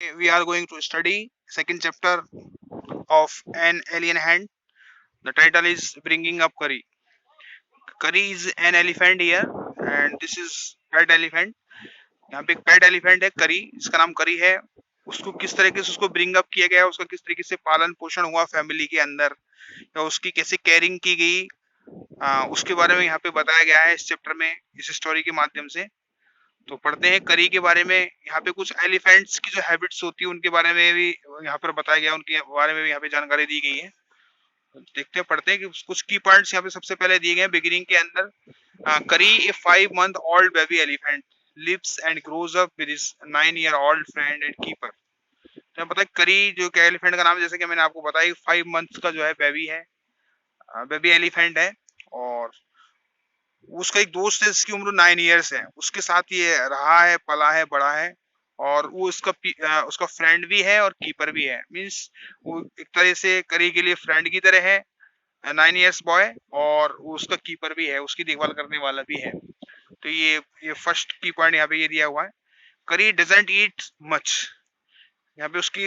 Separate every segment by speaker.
Speaker 1: We are going to study second chapter of An Alien Hand. The title is Bringing Up Curry. Curry is an elephant here, and this is pet elephant. यहाँ पे एक पेट elephant है करी, इसका नाम करी है। उसको किस तरीके से उसको ब्रिंग अप किया गया, उसका किस तरीके से पालन पोषण हुआ फैमिली के अंदर, या उसकी कैसे केयरिंग की गई, उसके बारे में यहाँ पे बताया गया है इस चैप्टर में, इस स्टोरी के माध्यम से। तो पढ़ते हैं करी के बारे में। यहाँ पे कुछ एलिफेंट्स की जो हैबिट्स होती है उनके बारे में भी यहाँ पर बताया गया, उनके बारे में भी यहाँ पे जानकारी दी गई है। देखते हैं, पढ़ते हैं कि कुछ की पॉइंट्स यहाँ पे सबसे पहले दिए गए हैं बिगिनिंग के अंदर। Kari a 5 month old baby elephant lives and grows up with his 9 year old friend and keeper. तो पता है करी जो कि एलिफेंट का नाम है, जैसे कि मैंने आपको बताया 5 months का जो है बेबी है, बेबी एलिफेंट है। और उसका एक दोस्त है जिसकी उम्र 9 years है, उसके साथ ये रहा है, पला है, बड़ा है। और वो उसका फ्रेंड भी है और कीपर भी है। मींस वो एक तरह से करी के लिए फ्रेंड की तरह है, 9 years बॉय, और वो उसका कीपर भी है, उसकी देखभाल करने वाला भी है। तो ये फर्स्ट की पॉइंट यहाँ पे ये दिया हुआ है। करी डजंट ईट मच। यहाँ पे उसकी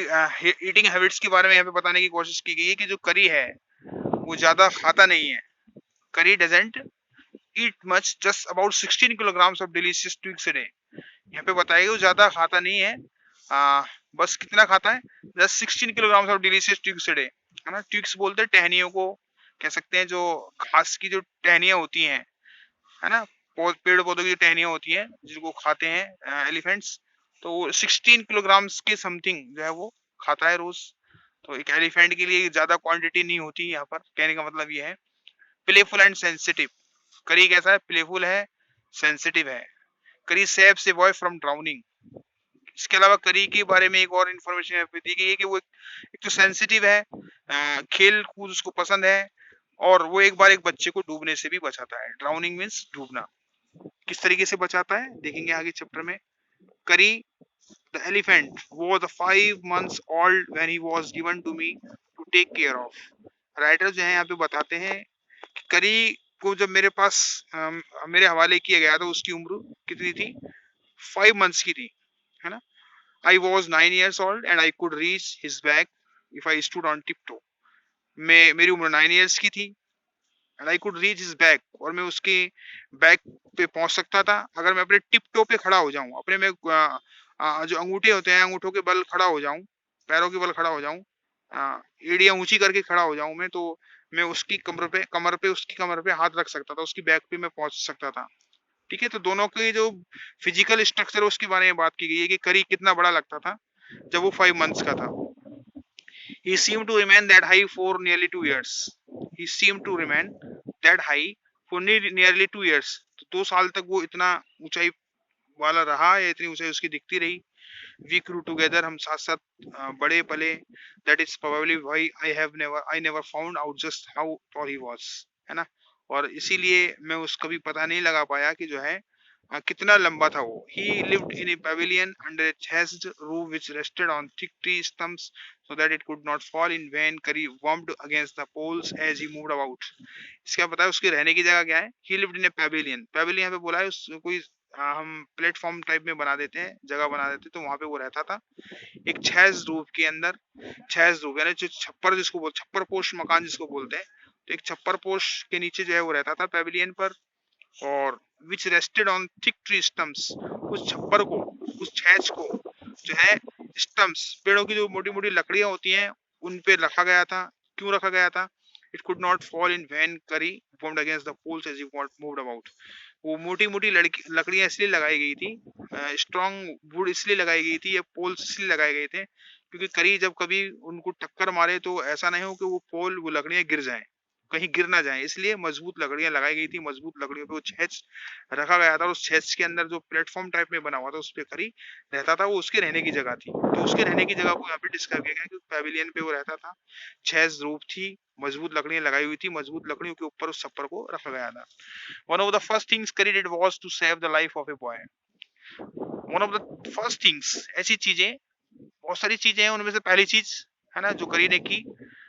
Speaker 1: ईटिंग हैबिट्स के बारे में यहाँ पे बताने की कोशिश की गई है कि जो करी है वो ज्यादा खाता नहीं है। करी doesn't eat much, just about 16 kilograms of delicious twigs a day. यहाँ पे बताया वो ज्यादा खाता नहीं है। बस कितना खाता है, just 16 kilograms of delicious twigs a day, है ना। ट्विग्स बोलते हैं टहनियों को, कह सकते हैं जो घास की जो टहनियां होती हैं, है ना, पेड़ पौधों की टहनियां होती हैं जिनको खाते हैं एलिफेंट्स। तो 16 kilograms के समथिंग जो है वो खाता है रोज। तो एक एलिफेंट के लिए ज्यादा क्वांटिटी नहीं होती यहाँ पर, कहने का मतलब ये है। Playful and sensitive. करी कैसा है, प्लेफुल है, सेंसिटिव है। करी saves a boy from drowning. इसके अलावा करी के बारे में एक और इन्फॉर्मेशन दी गई है कि वो एक तो सेंसिटिव है, खेल कूद उसको पसंद है, और वो एक बार एक बच्चे को डूबने से भी बचाता है। ड्राउनिंग मीन्स डूबना। किस तरीके से बचाता है देखेंगे आगे चैप्टर में। करी the elephant was 5 months old when he was given to me to take care of। Writer जो है यहाँ पे बताते हैं कि करी को जब मेरे पास मेरे हवाले किया गया था, उसकी उम्र कितनी थी, 5 months की थी, है ना। I was 9 years old and I could reach his back if I stood on tiptoe। मेरी उम्र 9 years की थी, and I could reach his back, और मैं उसके बैक पे पहुंच सकता था अगर मैं अपने टिप टो पे खड़ा हो जाऊं, अपने में जो अंगूठे होते हैं अंगूठों के बल खड़ा हो जाऊं, पैरों के बल खड़ा हो जाऊं, एड़ियां ऊंची करके खड़ा हो जाऊं मैं, तो मैं उसकी उसकी कमर पे हाथ रख सकता था, उसकी बैक पे मैं पहुंच सकता था। ठीक है, तो दोनों के जो फिजिकल स्ट्रक्चर है उसके बारे में बात की गई है कि करी कितना बड़ा लगता था जब वो 5 months का था। He seemed to remain that high for nearly 2 years। He seemed to remain that high for nearly 2 years। तो 2 साल तक वो इतना ऊंचाई वाला रहा, या इतनी ऊंचाई उसकी दिखती रही। We grew together, हम साथ साथ बड़े पले। That is probably why I never found out just how tall he was, है ना। और इसीलिए मैं उसका भी पता नहीं लगा पाया कि जो है कितना लंबा था वो। He lived in a pavilion under a thatched roof which rested on thick tree stumps so that it could not fall in vain curry warmed against the poles as he moved about। इसका पता है उसके रहने की जगह क्या है। He lived in a pavilion। pavilion यहाँ पे बोला है उस कोई हम प्लेटफॉर्म टाइप में बना देते हैं, जगह बना देते हैं, तो वहां पे वो रहता था एक छैज रूफ के अंदर। छैज रूफ यानी जो छप्पर जिसको छप्पर पोश मकान जिसको बोलते हैं, तो एक छप्पर पोश के नीचे जो है वो रहता था पेविलियन पर। और which rested on thick tree stumps, उस छप्पर को, उस छेज को जो है स्टम्प्स, पेड़ों की जो मोटी मोटी लकड़ियां होती हैं उन पे रखा गया था। क्यों रखा गया था, it could not fall in when Curry formed against the poles as he moved about. वो मोटी मोटी लकड़ियां इसलिए लगाई गई थी, स्ट्रॉन्ग वुड इसलिए लगाई गई थी, या पोल्स इसलिए लगाए गए थे क्योंकि करी जब कभी उनको टक्कर मारे तो ऐसा नहीं हो कि वो पोल, वो लकड़ियां गिर जाएं, कहीं गिर ना जाए, इसलिए मजबूत लकड़ियां लगाई गई थी। मजबूत लकड़ियों पे वो छेज रखा गया था, और उस छेज के अंदर जो प्लेटफॉर्म टाइप में बना हुआ था उस पे करी रहता था, वो उसके रहने की जगह थी। तो उसके रहने की जगह को यहाँ पे डिस्क्राइब किया गया कि पेविलियन पे वो रहता था, छेज रूप थी, मजबूत लकड़ियां लगाई हुई थी, मजबूत लकड़ियों के ऊपर उस छप्पर को रखा गया था। One of the first things Curry did was to save the life of a boy. One of the first things, ऐसी चीजें, बहुत सारी चीजें हैं, उनमें से पहली चीज है ना जो करी ने की,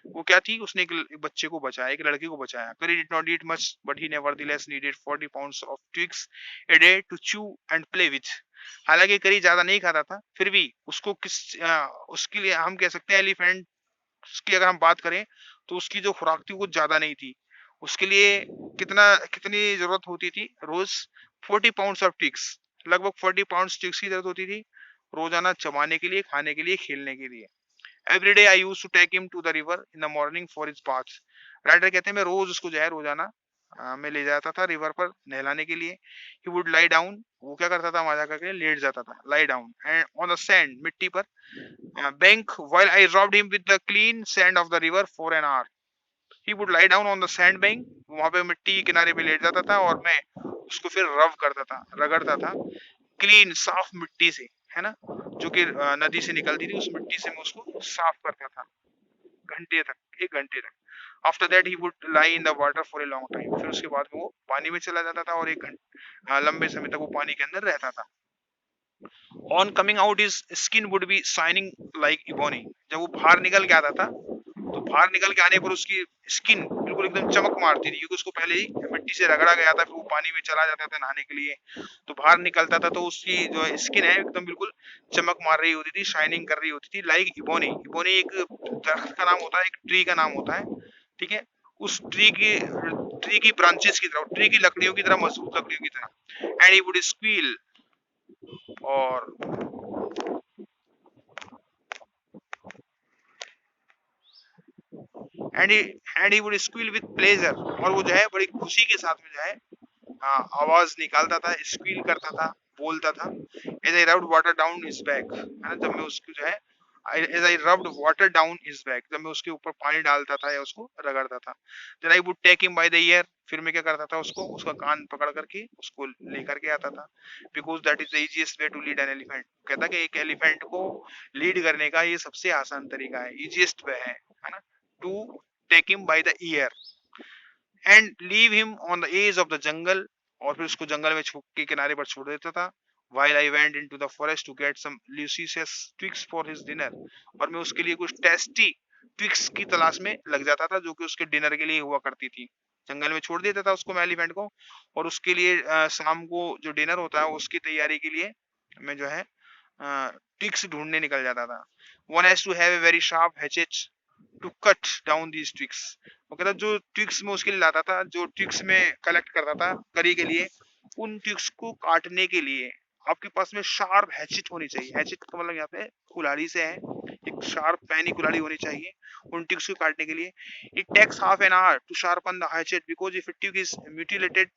Speaker 1: वो क्या थी, उसने एक बच्चे को बचाया, एक लड़के को बचाया। करी did not eat much but he nevertheless needed 40 pounds of twigs a day to chew and play with। हालांकि करी ज्यादा नहीं खाता था, फिर भी उसको उसके लिए हम कह सकते हैं एलिफेंट की अगर हम बात करें तो उसकी जो खुराक थी वो ज्यादा नहीं थी। उसके लिए कितनी जरूरत होती थी रोज? 40 पाउंड ऑफ टिक्स, लगभग 40 पाउंड टिक्स की जरूरत होती थी रोजाना, चबाने के लिए, खाने के लिए, खेलने के लिए। Every day I use to take him to the river in the morning for his bath. Writer कहते हैं मैं रोज उसको जो है रोजाना मैं ले जाता था रिवर पर नहलाने के लिए। ही वुड लाई डाउन, वो क्या करता था वहां जाकर के लेट जाता था, lie down and on the sand, मिट्टी पर, bank while I robbed him with the clean sand of the river for an hour. He would lie down on the sand bank, वहां पे मिट्टी के किनारे पे लेट जाता था और मैं उसको फिर रब करता था, रगड़ता था, क्लीन साफ मिट्टी से, है ना, जो कि नदी से निकलती थी, उस मिट्टी से मैं उसको साफ करता था घंटे तक, 1 घंटे तक। After that he would lie in the water for a long time, फिर उसके बाद में वो पानी में चला जाता था और 1 घंटे लंबे समय तक वो पानी के अंदर रहता था। On coming out his skin would be shining like ebony, जब वो बाहर निकल के आता था तो बाहर निकल के आने पर उसकी स्किन बिल्कुल एकदम चमक मारती थी, क्योंकि उसको पहले ही मिट्टी से रगड़ा गया था, फिर वो पानी में चला जाता था नहाने के लिए, तो बाहर निकलता था तो उसकी जो स्किन है एकदम बिल्कुल चमक मार रही होती थी, शाइनिंग कर रही होती थी, लाइक इबोनी। इबोनी एक दरख्त का नाम होता है, एक ट्री का नाम होता है, ठीक है। उस ट्री की ब्रांचेस की तरह, ट्री की लकड़ियों की तरह, मजबूत लकड़ियों की तरह। एंड ही वुड स्क्वील, और and he would squeal with pleasure, और वो जो है बड़ी खुशी के साथ में जो है आवाज निकालता था, स्क्वील करता था, बोलता था। As I rubbed water down his back, है ना, जब मैं उसको जो है as I rubbed water down his back, जब मैं उसके ऊपर पानी डालता था या उसको रगड़ता था। Then I would take him by the ear, फिर मैं क्या करता था, उसको उसका कान पकड़ करके उसको लेकर के आता था। Because that is the easiest way to lead an elephant, कहता कि एक एलिफेंट को लीड करने का ये सबसे आसान तरीका है, इजीएस्ट वे है ना, to take him by the ear and leave him on the edge of the jungle, और फिर उसको जंगल में के किनारे पर छोड़ देता था। while I went into the forest to get some luscious twigs for his dinner, और मैं उसके लिए कुछ टेस्टी ट्विक्स की तलाश में लग जाता था, जो कि उसके डिनर के लिए हुआ करती थी। जंगल में छोड़ देता था उसको मैं एलिफेंट को, और उसके लिए शाम को जो डिनर होता है उसकी तैयारी के लिए मैं जो है ट्विक्स ढूंढने निकल जाता था। One has to have a very sharp hatchet to cut down these twigs, वो कहता जो ट्विक्स में उसके लिए लाता था, जो ट्विक्स में कलेक्ट करता था करी के लिए, उन ट्विक्स को काटने के लिए आपके पास में शार्प हैचेट होनी चाहिए। हैचेट का मतलब यहाँ पे कुल्हाड़ी से है, एक शार्प पैनी कुल्हाड़ी होनी चाहिए उन ट्विक्स को काटने के लिए। It takes half an hour to sharpen the hatchet because if twig is mutilated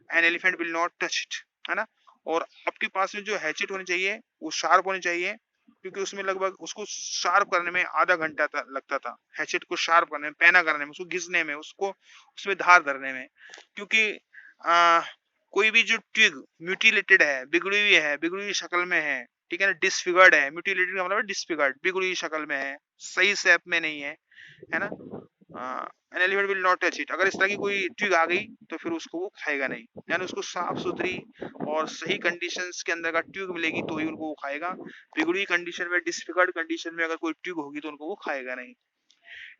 Speaker 1: an elephant will not touch it, है ना। और आपके पास में जो हैचेट होनी चाहिए वो शार्प होनी चाहिए, क्योंकि उसमें लगभग उसको शार्प करने में आधा घंटा लगता था, हैचेट को शार्प करने में, पैना करने में, उसको घिसने में, उसको उसमें धार धरने में। क्योंकि आ, कोई भी जो ट्विग म्यूटिलेटेड है, बिगड़ी हुई है, बिगड़ी हुई शक्ल में है, ठीक है ना, डिसफिगर्ड है, म्यूटिलेटेड का मतलब डिसफिगर्ड, बिगड़ी हुई शक्ल में है, सही शेप में नहीं है ना, N elephant will not touch it. अगर इस तरह की कोई ट्विग आ गई तो फिर उसको वो खाएगा नहीं, यानी उसको साफ सुथरी और सही कंडीशंस के अंदर का ट्विग मिलेगी तो ही उनको वो खाएगा। बिगड़ी कंडीशन में, डिसफिगर्ड कंडीशन में अगर कोई ट्विग होगी तो उनको वो खाएगा नहीं।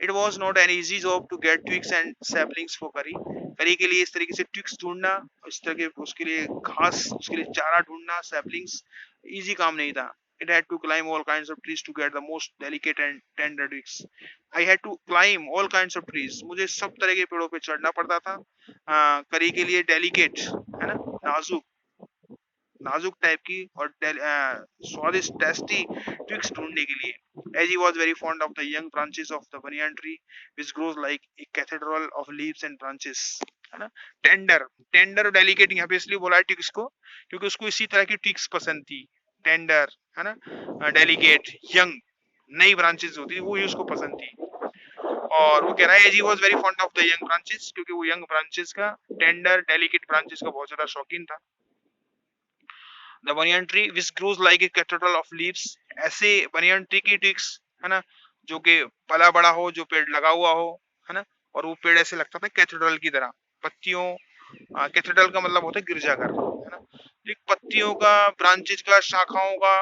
Speaker 1: It was not an easy job to get twigs and saplings for Kari, Kari के लिए इस तरीके से ट्विग्स ढूंढना, इस तरह के उसके लिए घास, उसके लिए चारा ढूंढना, सैपलिंग्स, इजी काम नहीं था। It had to climb all kinds of trees to get the most delicate and tender twigs. I had to climb all kinds of trees. मुझे सब तरह के पेड़ों पे चढ़ना पड़ता था करी के लिए डेलिकेट, है ना, नाजुक, नाजुक टाइप की और स्वादिष्ट टेस्टी ट्विक्स ढूंढने के लिए। As he was very fond of the young branches of the banyan tree which grows like a cathedral of leaves and branches, है ना। टेंडर, टेंडर और डेलिकेट यहाँ पे इसलिए बोला है ट्विक्स को क्योंकि उसको इसी तरह की ट्विक्स पसंद थी। टेंडर, है ना, डेलिकेट, यंग, नई ब्रांचेस होती थी वो ही उसको पसंद थी। और वो कह रहा है as he was very fond of the young branches, क्योंकि वो यंग ब्रांचेस का, टेंडर डेलिकेट ब्रांचेस का बहुत ज्यादा शौकीन था। The banyan tree which grows like a cathedral of leaves, ऐसे बनियन ट्री की ट्विक्स, है ना, जो कि पला बड़ा हो, जो पेड़ लगा हुआ हो, है ना, और वो पेड़ ऐसे लगता था कैथेड्रल की तरह, पत्तियों, कैथेड्रल का मतलब होता है गिरजाघर, है ना, एक पत्तियों का, ब्रांचेज का, शाखाओं का,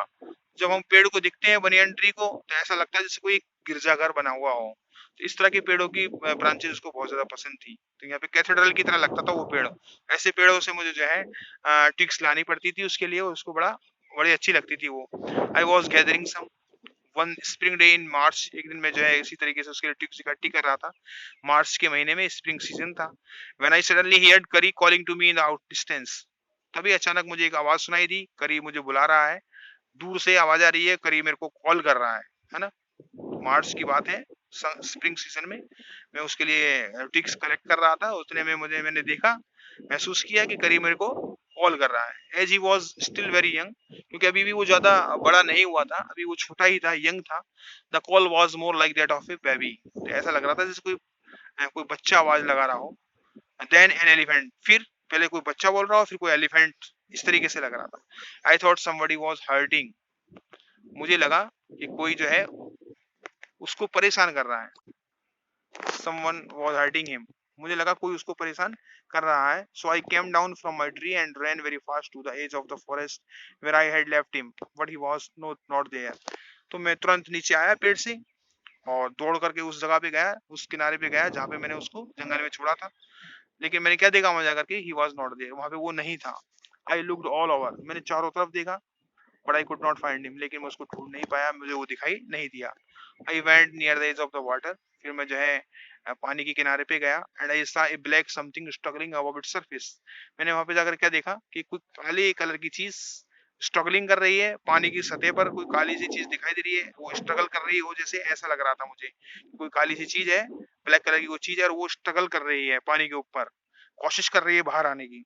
Speaker 1: जब हम पेड़ को दिखते हैं बनियन ट्री को तो ऐसा लगता है जैसे कोई गिरजाघर बना हुआ हो। तो इस तरह के पेड़ों की ब्रांचेज उसको बहुत ज्यादा पसंद थी, तो यहाँ पे कैथेड्रल की तरह लगता था वो पेड़। ऐसे पेड़ों से मुझे जो है ट्विक्स लानी पड़ती थी उसके लिए, उसको बड़ा बड़ी अच्छी लगती थी वो। I was gathering some one spring day in March, एक दिन मैं जो है इसी तरीके से उसके लिए टिप्स इकट्ठी कर रहा था। मार्च के महीने में स्प्रिंग सीजन था। When I suddenly heard Kari calling to me in the out distance, तभी अचानक मुझे एक आवाज सुनाई दी, करी मुझे बुला रहा है, दूर से आवाज आ रही है, करी मेरे को कॉल कर रहा है ना। मार्च की बात है, स्प्रिंग सीजन में मैं उसके लिए टिक्स कलेक्ट कर रहा था, उतने में मैंने देखा, महसूस किया कि करीब मेरे को कॉल कर रहा है। As he was still very young, क्योंकि अभी भी वो ज्यादा बड़ा नहीं हुआ था, अभी वो छोटा ही था, यंग था। The call was more like that of A baby, तो ऐसा लग रहा था जैसे कोई बच्चा आवाज लगा रहा हो। देन एन एलिफेंट, फिर पहले कोई बच्चा बोल रहा हो, फिर कोई एलिफेंट, इस तरीके से लग रहा था। I thought somebody was hurting, मुझे लगा कि कोई जो है उसको परेशान कर रहा है। someone was hurting him, मुझे लगा कोई उसको परेशान कर रहा है। So I came down from my tree and ran very fast to the edge of the forest where I had left him, but he was not there. तो मैं तुरंत नीचे आया पेड़ से और दौड़ करके उस जगह पे गया, उस किनारे पे गया जहाँ पे मैंने उसको जंगल में छोड़ा था। लेकिन मैंने क्या देखा वहां जाकर के, ही वॉज नॉट देयर, वहां पे वो नहीं था। आई लुक्ड ऑल ओवर, मैंने चारों तरफ देखा, but I could not find him, लेकिन मैं उसको ढूंढ नहीं पाया, मुझे वो दिखाई नहीं दिया। I went near the edge of the water, फिर मैं जो है पानी के किनारे पे गया, and I saw a black something struggling above its surface. मैंने वहां पे जाकर क्या देखा कि कुछ काले कलर की चीज स्ट्रगलिंग कर रही है पानी की सतह पर, कोई काली सी चीज दिखाई दे रही है, वो स्ट्रगल कर रही हो, जैसे ऐसा लग रहा था मुझे, कोई काली सी चीज है, ब्लैक कलर की वो चीज है, और वो स्ट्रगल कर रही है पानी के ऊपर, कोशिश कर रही है बाहर आने की।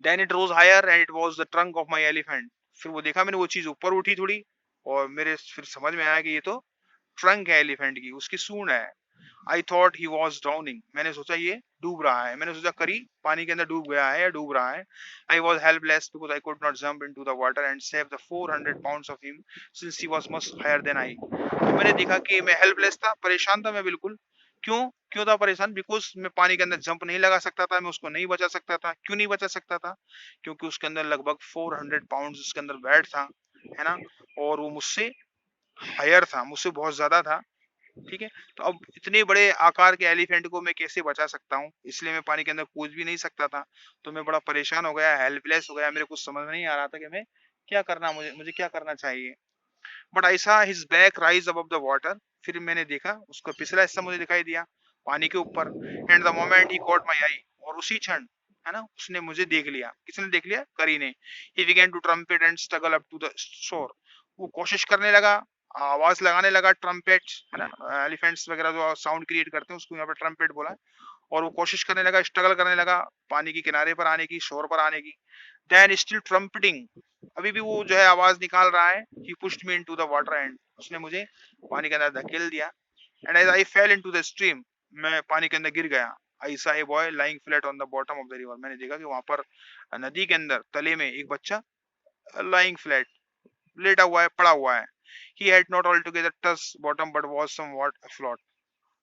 Speaker 1: Then it rose higher and it was the trunk of my elephant, फिर वो देखा मैंने, वो चीज ऊपर उठी थोड़ी, और मेरे फिर समझ में आया कि ये तो ट्रंक है एलिफेंट की, उसकी सूंड है। I thought he was drowning, मैंने सोचा ये डूब रहा है, मैंने सोचा करी पानी के अंदर डूब गया है या डूब रहा है। I was helpless because I could not jump into the water and save the 400 pounds of him since he was much higher than I. तो मैंने देखा कि मैं हेल्पलेस था, परेशान था मैं बिल्कुल। क्यों क्यों था परेशान? बिकॉज मैं पानी के अंदर जंप नहीं लगा सकता था, मैं उसको नहीं बचा सकता था। क्यों नहीं बचा सकता था? क्योंकि उसके अंदर लगभग 400 पाउंड उसके अंदर वेट था, है ना, और वो मुझसे हायर था, मुझसे बहुत ज्यादा था। ठीक है, तो अब इतने बड़े आकार के एलिफेंट को मैं कैसे बचा सकता हूँ, इसलिए मैं पानी के अंदर कूद भी नहीं सकता था। तो मैं बड़ा परेशान हो गया, हेल्पलेस हो गया, मेरे कुछ समझ नहीं आ रहा था कि मैं क्या करना, मुझे मुझे क्या करना चाहिए। बट आई सा his back rise above the water, फिर मैंने देखा उसका पिछला हिस्सा मुझे दिखाई दिया पानी के ऊपर। And the moment he caught my eye, और उसी क्षण, है ना, उसने मुझे देख लिया। किसने देख लिया? करी ने। He began to trumpet and struggle up to the shore, वो कोशिश करने लगा, आवाज लगाने लगा, ट्रम्पेट, है ना, एलिफेंट्स वगैरह जो साउंड क्रिएट करते हैं उसको यहाँ पे ट्रम्पेट बोला है। और वो कोशिश करने लगा, स्ट्रगल करने लगा पानी के किनारे पर आने की, शोर पर आने की। देन स्टिल ट्रम्पेटिंग, अभी भी वो जो है आवाज निकाल रहा है। He pushed me into the water and, उसने मुझे पानी के अंदर धकेल दिया। And as I fell into the stream, मैं पानी के अंदर गिर गया। I saw a boy lying flat on the bottom of the river, मैंने देखा कि वहां पर नदी के अंदर तले में एक बच्चा लाइंग फ्लैट, लेटा हुआ है, पड़ा हुआ है। He had not altogether touch bottom but was somewhat afloat,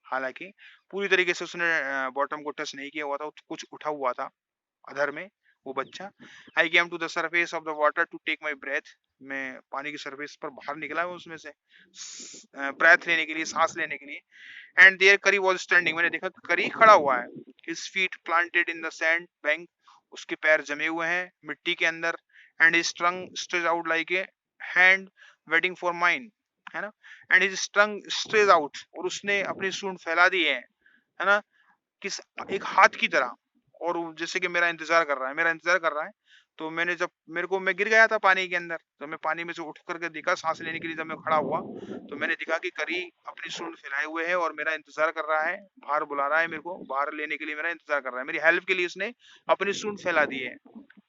Speaker 1: हालांकि पूरी तरीके से उसने बॉटम को टच नहीं किया हुआ था, कुछ उठा हुआ था अधर में वो बच्चा। I came to the surface of the water to take my breath, मैं पानी की सरफेस पर बाहर निकला हूँ उसमें से ब्रेथ लेने के लिए, सांस लेने के लिए। एंड देयर करी वॉज स्टैंडिंग, मैंने देखा करी खड़ा हुआ है। His feet planted in the sand bank, उसके पैर जमे हुए हैं मिट्टी के अंदर। And his tongue stretch out like a hand waiting for mine, है ना। And his tongue stretch out, और उसने अपनी सूंड फैला दी है ना, किस, एक हाथ की तरह, और वो जैसे कि मेरा इंतजार कर रहा है, मेरा इंतजार कर रहा है। तो मैंने जब मेरे को, मैं गिर गया था पानी के अंदर, तो मैं पानी में से उठ करके देखा सांस लेने के लिए, जब मैं खड़ा हुआ तो मैंने देखा कि करी अपनी सूंड फैलाए हुए है और मेरा इंतजार कर रहा है, बाहर बुला रहा है मेरे को, बाहर लेने के लिए मेरा इंतजार कर रहा है, मेरी हेल्प के लिए उसने अपनी सूंड फैला दी है।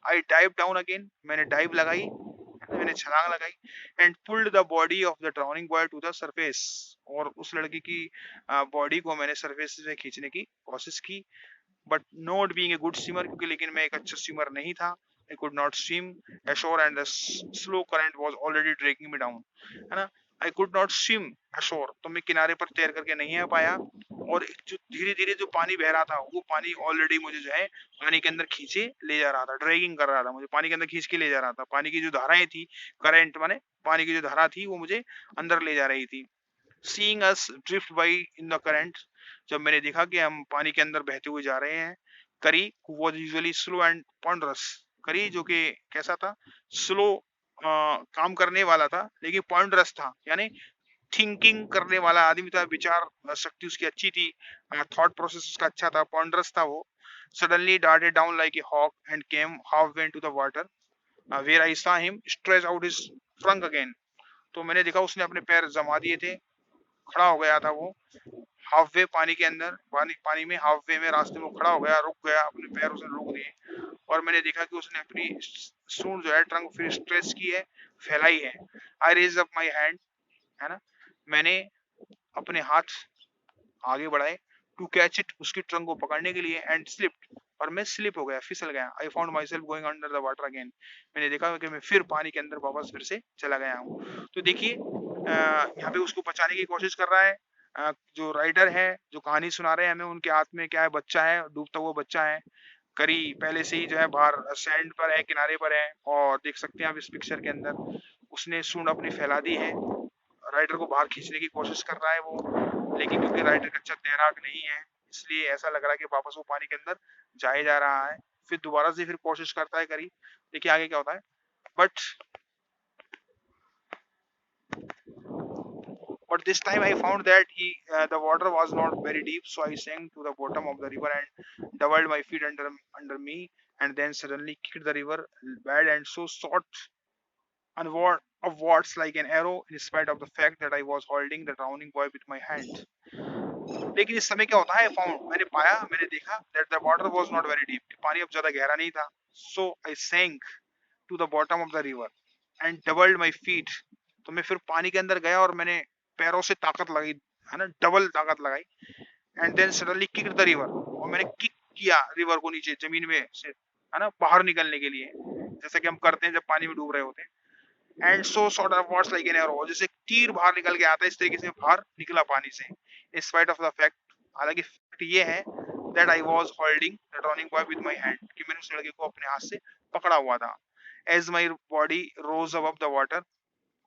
Speaker 1: आई डाइव डाउन अगेन, मैंने डाइव लगाई, मैंने छलांग लगाई। And pulled the body of the drowning boy to the surface, और उस लड़की की बॉडी को मैंने सरफेस से खींचने की कोशिश की। But not being a good swimmer, क्योंकि लेकिन मैं एक अच्छा स्विमर नहीं था, आई could not swim ashore and the slow current was already dragging me down, है ना। आई कुड नॉट स्विम ashore, तो मैं किनारे पर तैर करके नहीं आ पाया, और जो धीरे धीरे जो पानी बह रहा था, वो पानी ऑलरेडी मुझे जो है पानी के अंदर खींचे ले जा रहा था, ड्रैगिंग कर रहा था, मुझे पानी के अंदर खींच के ले जा रहा था। पानी की जो धाराएं थी, करंट माने पानी की जो धारा थी, वो मुझे अंदर ले जा रही थी। Seeing us drift by in the current, जब मैंने देखा कि हम पानी के अंदर बहते हुए जा रहे हैं, करी who was usually slow and ponderous, करी जो कि कैसा था, स्लो काम करने वाला था लेकिन पॉइंटरस था, यानी थिंकिंग करने वाला आदमी था, विचार शक्ति उसकी अच्छी थी, थॉट प्रोसेस उसका अच्छा था, पॉन्डरस था वो। Suddenly darted down like a hawk and came halfway into the water, where I saw him stretch out his trunk again। तो मैंने देखा उसने अपने पैर जमा दिए थे, खड़ा हो गया था वो हाफ वे पानी के अंदर, पानी में हाफ वे में रास्ते में खड़ा हो गया, रुक गया, अपने पैर उसने रोक दिए और मैंने देखा कि उसने अपनी सूंड जो है, ट्रंक फिर स्ट्रेच की है, फैलाई है। आई रेज अप माई हैंड, है ना, मैंने अपने हाथ आगे बढ़ाए टू कैच इट, उसकी ट्रंक को पकड़ने के लिए, एंड स्लिप्ड, और मैं स्लिप हो गया, फिसल गया। I found my self going under the water again, मैंने देखा कि मैं फिर पानी के अंदर वापस फिर से चला गया हूँ। तो देखिए यहाँ पे उसको बचाने की कोशिश कर रहा है, जो राइटर है, जो कहानी सुना रहे हैं हमें, उनके हाथ में क्या है, बच्चा है, डूबता हुआ बच्चा है। करी पहले से ही जो है बाहर सैंड पर है, किनारे पर है, और देख सकते हैं आप इस पिक्चर के अंदर उसने सूंड अपनी फैला दी है, राइडर को बाहर खींचने की कोशिश कर रहा है वो, लेकिन क्योंकि राइडर कच्चा तैराक नहीं है, इसलिए ऐसा लग रहा है कि वापस वो पानी के अंदर जाए जा रहा है। फिर दोबारा से फिर कोशिश करता है करी, देखिए आगे क्या होता है। But this time I found that the water was not very deep, so I sank to the bottom of the river and doubled my feet under me, and then suddenly kicked the river bad and so shot upwards like an arrow, in spite of the fact that I was holding the drowning boy with my hand। लेकिन इस समय क्या होता है, found मैंने पाया, मैंने देखा that the water was not very deep, पानी अब ज्यादा गहरा नहीं था। so I sank to the bottom of the river and doubled my feet, तो मैं फिर पानी के अंदर गया और मैंने पैरों से ताकत लगाई, है ना, डबल ताकत लगाई। And then suddenly kick the river, और मैंने किक किया रिवर को नीचे, जमीन में से, है ना, बाहर निकलने के लिए, जैसा कि हम करते हैं जब पानी में डूब रहे होते हैं। And so sort of what's like an arrow, जैसे तीर बाहर निकल के आता है, इस तरीके से बाहर निकला पानी से, in spite of the fact, हालांकि फैक्ट ये है that I was holding the drowning boy with my hand, कि मैंने उस लड़के को अपने हाथ से पकड़ा हुआ था। As my body rose above the water,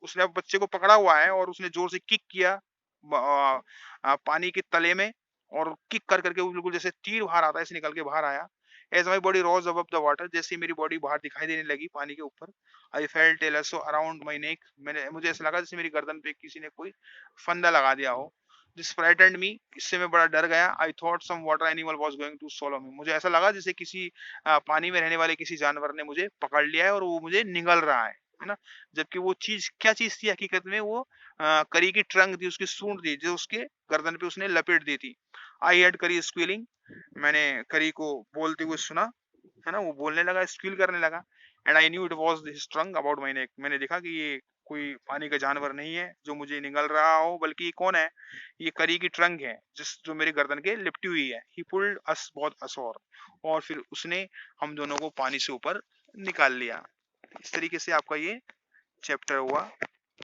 Speaker 1: उसने अब बच्चे को पकड़ा हुआ है और उसने जोर से किक किया पानी के तले में, और किक कर करके वो बिल्कुल जैसे तीर बाहर आता है ऐसे निकल के बाहर आया। As my body rose above the water, जैसे ही मेरी बॉडी बाहर दिखाई देने लगी पानी के ऊपर, I felt a lasso around my neck, मुझे ऐसा लगा जैसे मेरी गर्दन पे किसी ने कोई फंदा लगा दिया हो। दिस फ्राइटेंड मी, इससे मैं बड़ा डर गया। I thought some water animal was going to swallow me, मुझे ऐसा लगा जैसे किसी पानी में रहने वाले किसी जानवर ने मुझे पकड़ लिया है और वो मुझे निगल रहा है ना। जबकि वो चीज क्या चीज थी हकीकत में, वो करी की ट्रंक थी, उसकी सूंड थी, जो उसके गर्दन पे उसने लपेट दी थी। आई हेड करी स्क्वीलिंग, मैंने करी को बोलते हुए सुना, है ना, वो बोलने लगा, स्क्वील करने लगा। And I knew it was his trunk about my नेक, मैंने देखा कि ये कोई पानी का जानवर नहीं है जो मुझे निगल रहा हो, बल्कि ये कौन है, ये करी की ट्रंक है जो मेरे गर्दन के लिपटी हुई है। ही पुल्ड अस बहुत असोर, और फिर उसने हम दोनों को पानी से ऊपर निकाल लिया। इस तरीके से आपका ये चैप्टर हुआ।